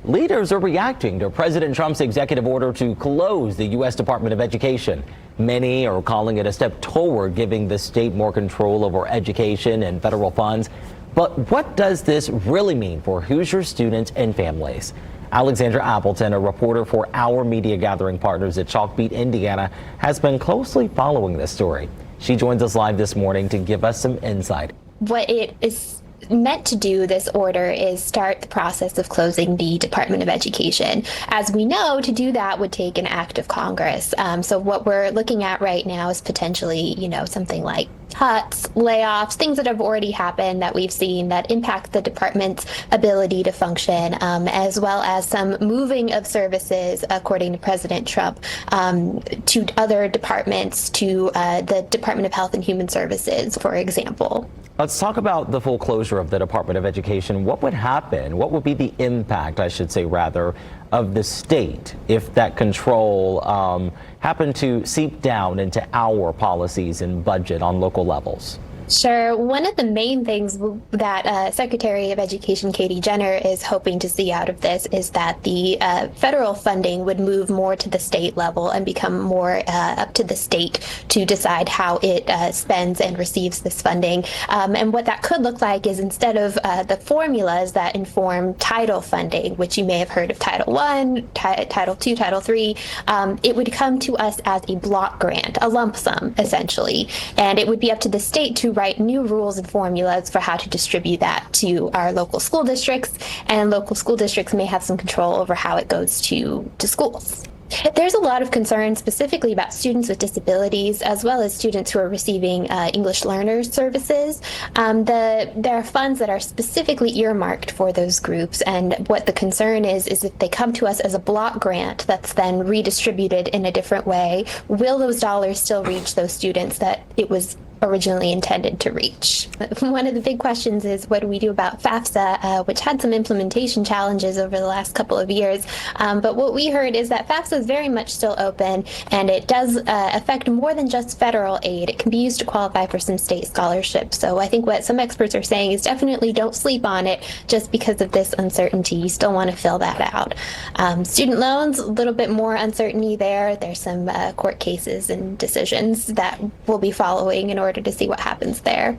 Leaders are reacting to President Trump's executive order to close the U.S. Department of Education. Many are calling it a step toward giving the state more control over education and federal funds. But what does this really mean for Hoosier students and families? Alexandra Appleton, a reporter for our media gathering partners at Chalkbeat, Indiana, has been closely following this story. She joins us live this morning to give us some insight. What it is meant to do, this order, is start the process of closing the Department of Education. As we know, to do that would take an act of Congress. So what we're looking at right now is potentially, something like cuts, layoffs, things that have already happened that we've seen that impact the department's ability to function, as well as some moving of services, according to President Trump, to other departments, to the Department of Health and Human Services, for example. Let's talk about the full closure of the Department of Education. What would happen? What would be the impact, I should say, rather, of the state if that control happened to seep down into our policies and budget on local levels? Sure. One of the main things that Secretary of Education Katie Jenner is hoping to see out of this is that the federal funding would move more to the state level and become more up to the state to decide how it spends and receives this funding. And what that could look like is, instead of the formulas that inform title funding, which you may have heard of Title I, Title II, Title III, it would come to us as a block grant, a lump sum, essentially. And it would be up to the state to write new rules and formulas for how to distribute that to our local school districts, and local school districts may have some control over how it goes to schools. There's a lot of concern specifically about students with disabilities, as well as students who are receiving English learners services. There are funds that are specifically earmarked for those groups, and what the concern is if they come to us as a block grant that's then redistributed in a different way, will those dollars still reach those students that it was originally intended to reach? One of the big questions is, what do we do about FAFSA, which had some implementation challenges over the last couple of years. But what we heard is that FAFSA is very much still open, and it does affect more than just federal aid. It can be used to qualify for some state scholarships. So I think what some experts are saying is definitely don't sleep on it just because of this uncertainty. You still want to fill that out. Student loans, a little bit more uncertainty there. There's some court cases and decisions that we'll be following in order to see what happens there.